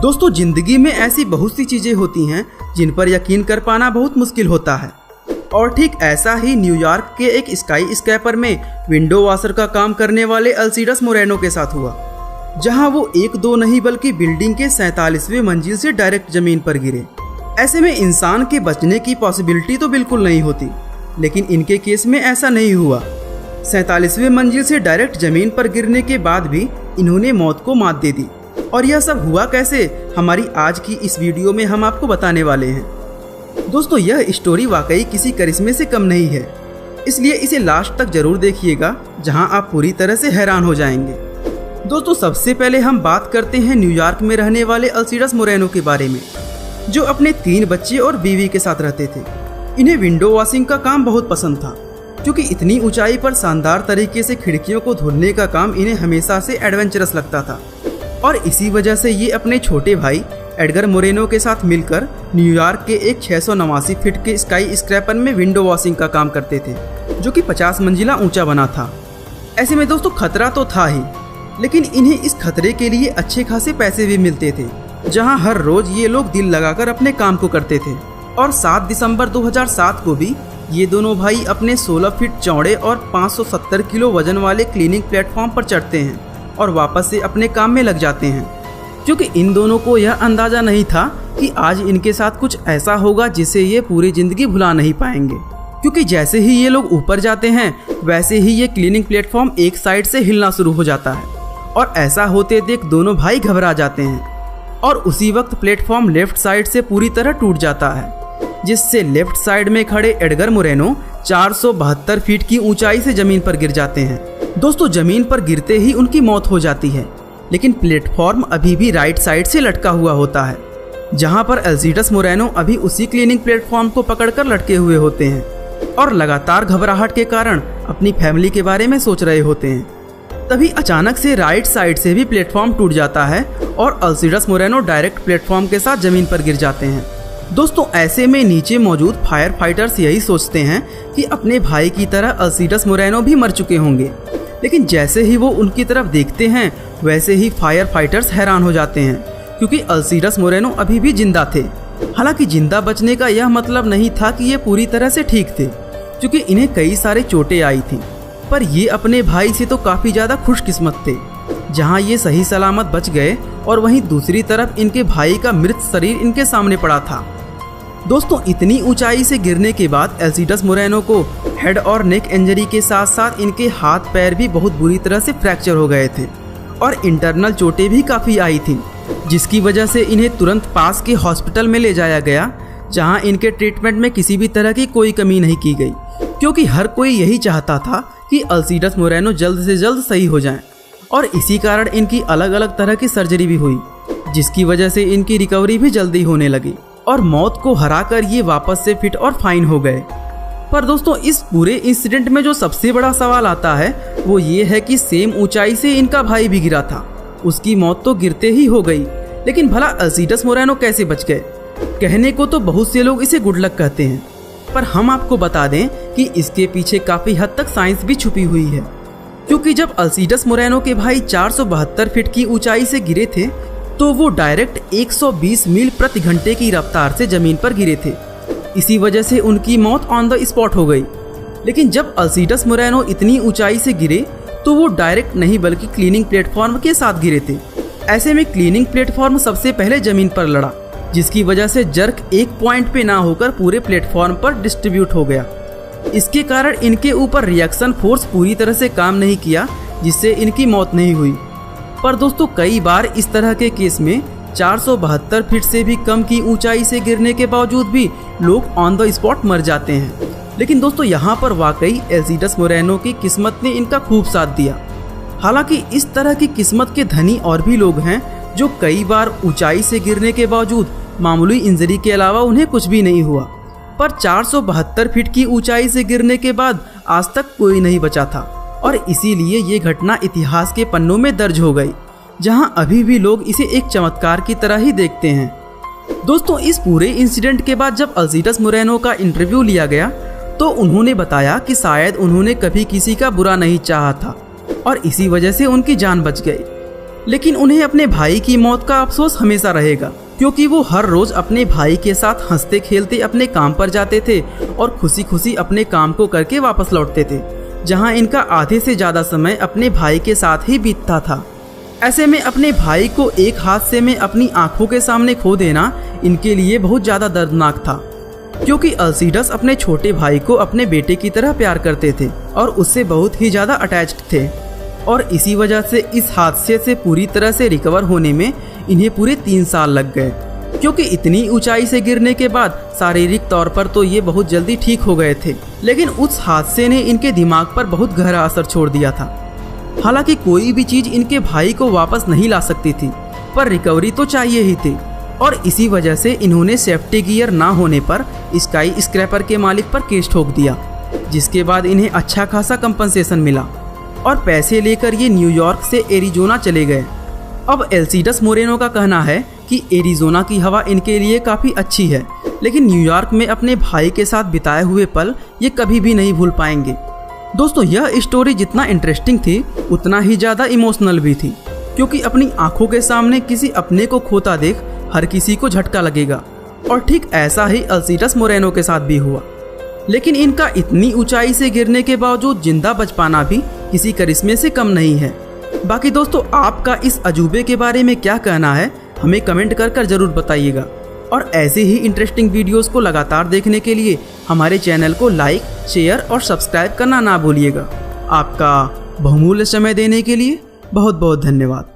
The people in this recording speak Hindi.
दोस्तों, जिंदगी में ऐसी बहुत सी चीजें होती हैं जिन पर यकीन कर पाना बहुत मुश्किल होता है। और ठीक ऐसा ही न्यूयॉर्क के एक स्काई स्क्रैपर में विंडो वॉशर का काम करने वाले अल्सिडस मोरेनो के साथ हुआ, जहां वो एक दो नहीं बल्कि बिल्डिंग के 47वें मंजिल से डायरेक्ट जमीन पर गिरे। ऐसे में इंसान के बचने की पॉसिबिलिटी तो बिल्कुल नहीं होती, लेकिन इनके केस में ऐसा नहीं हुआ। 47वें मंजिल से डायरेक्ट जमीन पर गिरने के बाद भी इन्होंने मौत को मात दे दी। और यह सब हुआ कैसे, हमारी आज की इस वीडियो में हम आपको बताने वाले हैं। दोस्तों, यह स्टोरी वाकई किसी करिश्मे से कम नहीं है, इसलिए इसे लास्ट तक जरूर देखिएगा, जहां आप पूरी तरह से हैरान हो जाएंगे। दोस्तों, सबसे पहले हम बात करते हैं न्यूयॉर्क में रहने वाले अल्सिडस मोरेनो के बारे में, जो अपने 3 बच्चे और बीवी के साथ रहते थे। इन्हें विंडो वॉशिंग का काम बहुत पसंद था, क्योंकि इतनी ऊंचाई पर शानदार तरीके से खिड़कियों को धुलने का काम इन्हें हमेशा से एडवेंचरस लगता था। और इसी वजह से ये अपने छोटे भाई एडगर मोरेनो के साथ मिलकर न्यूयॉर्क के एक 689 फीट के स्काई स्क्रैपर में विंडो वॉशिंग का काम करते थे, जो कि 50 मंजिला ऊंचा बना था। ऐसे में दोस्तों खतरा तो था ही, लेकिन इन्हें इस खतरे के लिए अच्छे खासे पैसे भी मिलते थे, जहां हर रोज ये लोग दिल लगाकर अपने काम को करते थे। और 7 दिसंबर 2007 को भी ये दोनों भाई अपने 16 फीट चौड़े और 570 किलो वजन वाले क्लीनिंग प्लेटफॉर्म पर चढ़ते हैं और वापस से अपने काम में लग जाते हैं, क्योंकि इन दोनों को यह अंदाजा नहीं था कि आज इनके साथ कुछ ऐसा होगा जिसे ये पूरी जिंदगी भुला नहीं पाएंगे। क्योंकि जैसे ही ये लोग ऊपर जाते हैं, वैसे ही ये क्लीनिंग प्लेटफॉर्म एक साइड से हिलना शुरू हो जाता है, और ऐसा होते देख दोनों भाई घबरा जाते हैं। और उसी वक्त प्लेटफॉर्म लेफ्ट साइड से पूरी तरह टूट जाता है, जिससे लेफ्ट साइड में खड़े एडगर मोरेनो 472 फीट की ऊंचाई से जमीन पर गिर जाते हैं। दोस्तों, जमीन पर गिरते ही उनकी मौत हो जाती है, लेकिन प्लेटफॉर्म अभी भी राइट साइड से लटका हुआ होता है, जहां पर अल्सिडस मोरेनो अभी उसी क्लीनिंग प्लेटफॉर्म को पकड़कर लटके हुए होते हैं और लगातार घबराहट के कारण अपनी फैमिली के बारे में सोच रहे होते हैं। तभी अचानक से राइट साइड से भी प्लेटफॉर्म टूट जाता है और अल्सिडस मोरेनो डायरेक्ट प्लेटफॉर्म के साथ जमीन पर गिर जाते हैं। दोस्तों, ऐसे में नीचे मौजूद फायर फाइटर्स यही सोचते हैं कि अपने भाई की तरह अल्सिडस मोरेनो भी मर चुके होंगे, लेकिन जैसे ही वो उनकी तरफ देखते हैं, वैसे ही फायर फाइटर्स हैरान हो जाते हैं, क्योंकि अल्सिडस मोरेनो अभी भी जिंदा थे। हालांकि जिंदा बचने का यह मतलब नहीं था कि ये पूरी तरह से ठीक थे, क्योंकि इन्हें कई सारे चोटें आई थी। पर ये अपने भाई से तो काफ़ी ज़्यादा खुशकिस्मत थे, जहां ये सही सलामत बच गए, और वहीं दूसरी तरफ इनके भाई का मृत शरीर इनके सामने पड़ा था। दोस्तों, इतनी ऊंचाई से गिरने के बाद अल्सिडस मोरेनो को हेड और नेक इंजरी के साथ साथ इनके हाथ पैर भी बहुत बुरी तरह से फ्रैक्चर हो गए थे, और इंटरनल चोटें भी काफ़ी आई थी, जिसकी वजह से इन्हें तुरंत पास के हॉस्पिटल में ले जाया गया, जहां इनके ट्रीटमेंट में किसी भी तरह की कोई कमी नहीं की गई, क्योंकि हर कोई यही चाहता था कि अल्सिडस मोरेनो जल्द से जल्द सही हो जाएं। और इसी कारण इनकी अलग अलग तरह की सर्जरी भी हुई, जिसकी वजह से इनकी रिकवरी भी जल्दी होने लगी, और मौत को हराकर ये वापस से फिट और फाइन हो गए। पर दोस्तों, इस पूरे इंसिडेंट में जो सबसे बड़ा सवाल आता है, वो ये है कि सेम ऊंचाई से इनका भाई भी गिरा था, उसकी मौत तो गिरते ही हो गई, लेकिन भला अल्सिडस मोरेनो कैसे बच गए? कहने को तो बहुत से लोग इसे गुड लक कहते हैं, पर हम आपको बता दें कि इसके पीछे काफ़ी हद तक साइंस भी छुपी हुई है। क्योंकि जब अल्सिडस मोरेनो के भाई 472 फीट की ऊंचाई से गिरे थे, तो वो डायरेक्ट 120 मील प्रति घंटे की रफ्तार से जमीन पर गिरे थे। इसी वजह से उनकी मौत ऑन द स्पॉट हो गई। लेकिन जब अल्सिडस मोरेनो इतनी ऊंचाई से गिरे, तो वो डायरेक्ट नहीं बल्कि क्लीनिंग प्लेटफॉर्म के साथ गिरे थे। ऐसे में क्लीनिंग प्लेटफॉर्म सबसे पहले जमीन पर लड़ा, जिसकी वजह से जर्क एक पॉइंट पे ना होकर पूरे प्लेटफॉर्म पर डिस्ट्रीब्यूट हो गया। इसके कारण इनके ऊपर रिएक्शन फोर्स पूरी तरह से काम नहीं किया, जिससे इनकी मौत नहीं हुई। पर दोस्तों, कई बार इस तरह के केस में 472 फीट से भी कम की ऊंचाई से गिरने के बावजूद भी लोग ऑन द स्पॉट मर जाते हैं। लेकिन दोस्तों, यहाँ पर वाकई अल्सिडस मोरेनो की किस्मत ने इनका खूब साथ दिया। हालांकि इस तरह की किस्मत के धनी और भी लोग हैं, जो कई बार ऊंचाई से गिरने के बावजूद मामूली इंजरी के अलावा उन्हें कुछ भी नहीं हुआ। पर 472 फीट की ऊंचाई से गिरने के बाद आज तक कोई नहीं बचा था, और इसीलिए ये घटना इतिहास के पन्नों में दर्ज हो गई, जहां अभी भी लोग इसे एक चमत्कार की तरह ही देखते हैं। दोस्तों, इस पूरे इंसिडेंट के बाद जब अल्सिडस मोरेनो का इंटरव्यू लिया गया, तो उन्होंने बताया कि शायद उन्होंने कभी किसी का बुरा नहीं चाहा था, और इसी वजह से उनकी जान बच गई। लेकिन उन्हें अपने भाई की मौत का अफसोस हमेशा रहेगा, क्योंकि वो हर रोज अपने भाई के साथ हंसते खेलते अपने काम पर जाते थे और खुशी खुशी अपने काम को करके वापस लौटते थे, जहां इनका आधे से ज़्यादा समय अपने भाई के साथ ही बीतता था। ऐसे में अपने भाई को एक हादसे में अपनी आंखों के सामने खो देना इनके लिए बहुत ज़्यादा दर्दनाक था, क्योंकि अल्सीडस अपने छोटे भाई को अपने बेटे की तरह प्यार करते थे और उससे बहुत ही ज़्यादा अटैच्ड थे। और इसी वजह से इस हादसे से पूरी तरह से रिकवर होने में इन्हें पूरे 3 साल लग गए, क्योंकि इतनी ऊंचाई से गिरने के बाद शारीरिक तौर पर तो ये बहुत जल्दी ठीक हो गए थे, लेकिन उस हादसे ने इनके दिमाग पर बहुत गहरा असर छोड़ दिया था। हालांकि कोई भी चीज़ इनके भाई को वापस नहीं ला सकती थी, पर रिकवरी तो चाहिए ही थी, और इसी वजह से इन्होंने सेफ्टी गियर ना होने पर स्काई स्क्रैपर के मालिक पर केस ठोक दिया, जिसके बाद इन्हें अच्छा खासा कंपनसेशन मिला और पैसे लेकर ये न्यूयॉर्क से एरिजोना चले गए। अब एल्सीडस मोरेनो का कहना है कि एरिजोना की हवा इनके लिए काफ़ी अच्छी है, लेकिन न्यूयॉर्क में अपने भाई के साथ बिताए हुए पल ये कभी भी नहीं भूल पाएंगे। दोस्तों, यह स्टोरी जितना इंटरेस्टिंग थी उतना ही ज़्यादा इमोशनल भी थी, क्योंकि अपनी आंखों के सामने किसी अपने को खोता देख हर किसी को झटका लगेगा, और ठीक ऐसा ही एल्सीडस मोरेनो के साथ भी हुआ। लेकिन इनका इतनी ऊंचाई से गिरने के बावजूद जिंदा बच पाना भी किसी करिश्मे से कम नहीं है। बाकी दोस्तों, आपका इस अजूबे के बारे में क्या कहना है, हमें कमेंट कर जरूर बताइएगा। और ऐसे ही इंटरेस्टिंग वीडियोस को लगातार देखने के लिए हमारे चैनल को लाइक, शेयर और सब्सक्राइब करना ना भूलिएगा। आपका बहुमूल्य समय देने के लिए बहुत बहुत धन्यवाद।